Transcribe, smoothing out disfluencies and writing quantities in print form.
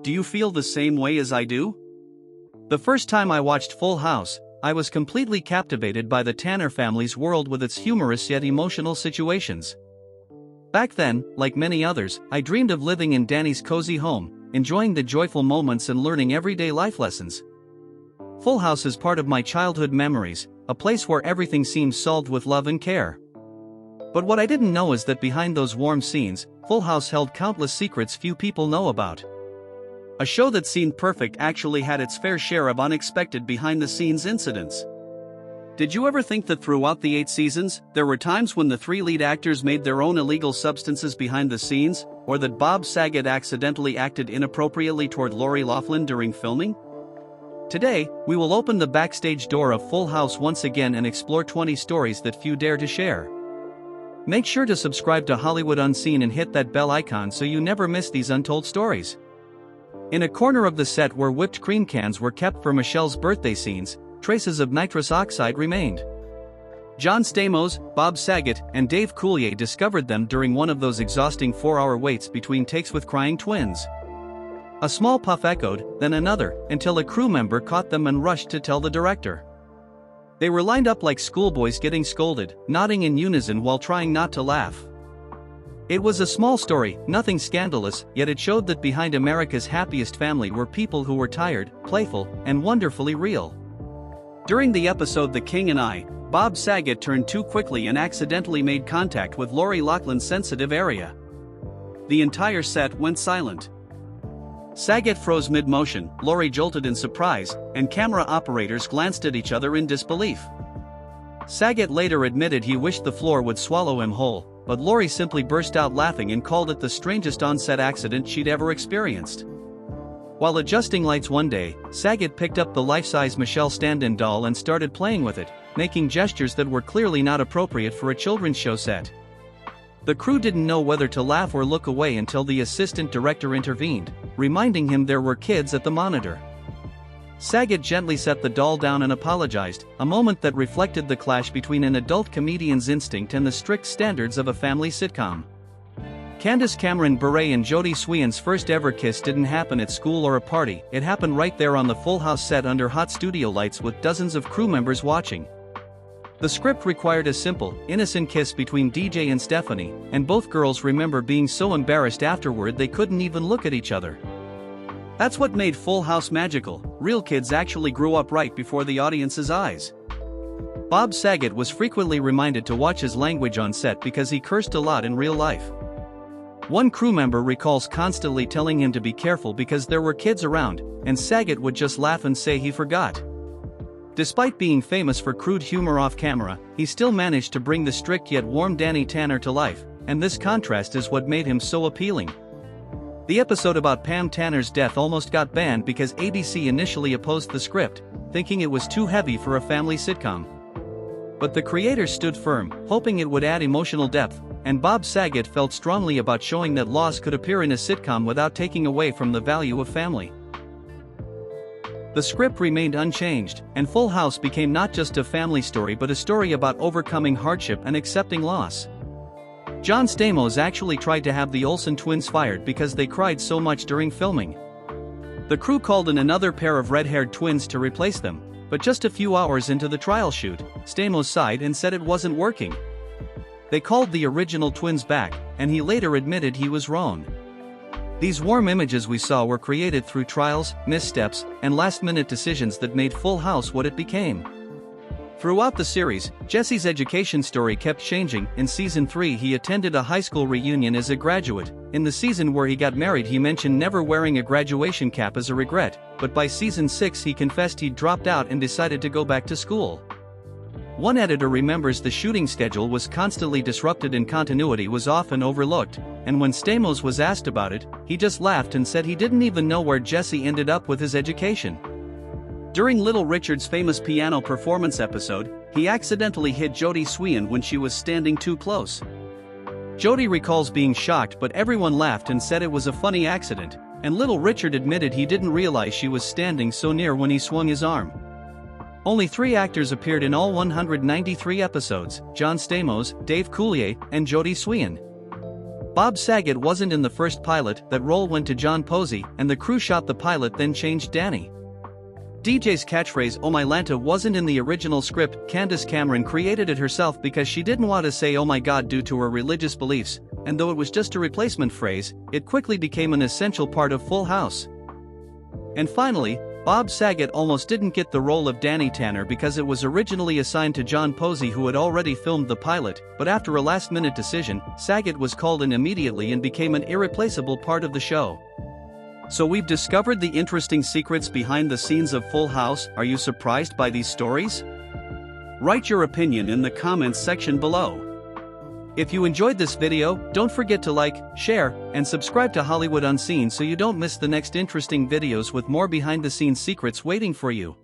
Do you feel the same way as I do? The first time I watched Full House, I was completely captivated by the Tanner family's world with its humorous yet emotional situations. Back then, like many others, I dreamed of living in Danny's cozy home, enjoying the joyful moments and learning everyday life lessons. Full House is part of my childhood memories, a place where everything seems solved with love and care. But what I didn't know is that behind those warm scenes, Full House held countless secrets few people know about. A show that seemed perfect actually had its fair share of unexpected behind-the-scenes incidents. Did you ever think that throughout the 8 seasons, there were times when the 3 lead actors made their own illegal substances behind the scenes, or that Bob Saget accidentally acted inappropriately toward Lori Loughlin during filming? Today, we will open the backstage door of Full House once again and explore 20 stories that few dare to share. Make sure to subscribe to Hollywood Unseen and hit that bell icon so you never miss these untold stories. In a corner of the set where whipped cream cans were kept for Michelle's birthday scenes, traces of nitrous oxide remained. John Stamos, Bob Saget, and Dave Coulier discovered them during one of those exhausting 4-hour waits between takes with crying twins. A small puff echoed, then another, until a crew member caught them and rushed to tell the director. They were lined up like schoolboys getting scolded, nodding in unison while trying not to laugh. It was a small story, nothing scandalous, yet it showed that behind America's happiest family were people who were tired, playful, and wonderfully real. During the episode The King and I, Bob Saget turned too quickly and accidentally made contact with Lori Loughlin's sensitive area. The entire set went silent. Saget froze mid-motion, Lori jolted in surprise, and camera operators glanced at each other in disbelief. Saget later admitted he wished the floor would swallow him whole, but Lori simply burst out laughing and called it the strangest on-set accident she'd ever experienced. While adjusting lights one day, Saget picked up the life-size Michelle stand-in doll and started playing with it, making gestures that were clearly not appropriate for a children's show set. The crew didn't know whether to laugh or look away until the assistant director intervened, reminding him there were kids at the monitor. Saget gently set the doll down and apologized, a moment that reflected the clash between an adult comedian's instinct and the strict standards of a family sitcom. Candace Cameron Bure and Jodie Sweetin's first ever kiss didn't happen at school or a party, it happened right there on the Full House set under hot studio lights with dozens of crew members watching. The script required a simple, innocent kiss between DJ and Stephanie, and both girls remember being so embarrassed afterward they couldn't even look at each other. That's what made Full House magical. Real kids actually grew up right before the audience's eyes. Bob Saget was frequently reminded to watch his language on set because he cursed a lot in real life. One crew member recalls constantly telling him to be careful because there were kids around, and Saget would just laugh and say he forgot. Despite being famous for crude humor off camera, he still managed to bring the strict yet warm Danny Tanner to life, and this contrast is what made him so appealing. The episode about Pam Tanner's death almost got banned because ABC initially opposed the script, thinking it was too heavy for a family sitcom. But the creators stood firm, hoping it would add emotional depth, and Bob Saget felt strongly about showing that loss could appear in a sitcom without taking away from the value of family. The script remained unchanged, and Full House became not just a family story but a story about overcoming hardship and accepting loss. John Stamos actually tried to have the Olsen twins fired because they cried so much during filming. The crew called in another pair of red-haired twins to replace them, but just a few hours into the trial shoot, Stamos sighed and said it wasn't working. They called the original twins back, and he later admitted he was wrong. These warm images we saw were created through trials, missteps, and last-minute decisions that made Full House what it became. Throughout the series, Jesse's education story kept changing. In season 3 he attended a high school reunion as a graduate. In the season where he got married he mentioned never wearing a graduation cap as a regret, but by season 6 he confessed he'd dropped out and decided to go back to school. One editor remembers the shooting schedule was constantly disrupted and continuity was often overlooked, and when Stamos was asked about it, he just laughed and said he didn't even know where Jesse ended up with his education. During Little Richard's famous piano performance episode, he accidentally hit Jodie Sweetin when she was standing too close. Jodie recalls being shocked but everyone laughed and said it was a funny accident, and Little Richard admitted he didn't realize she was standing so near when he swung his arm. Only 3 actors appeared in all 193 episodes, John Stamos, Dave Coulier, and Jodie Sweetin. Bob Saget wasn't in the first pilot. That role went to John Posey, and the crew shot the pilot then changed Danny. DJ's catchphrase "Oh my Lanta" wasn't in the original script. Candace Cameron created it herself because she didn't want to say "Oh my God" due to her religious beliefs, and though it was just a replacement phrase, it quickly became an essential part of Full House. And finally, Bob Saget almost didn't get the role of Danny Tanner because it was originally assigned to John Posey, who had already filmed the pilot, but after a last-minute decision, Saget was called in immediately and became an irreplaceable part of the show. So we've discovered the interesting secrets behind the scenes of Full House. Are you surprised by these stories? Write your opinion in the comments section below. If you enjoyed this video, don't forget to like, share, and subscribe to Hollywood Unseen so you don't miss the next interesting videos with more behind-the-scenes secrets waiting for you.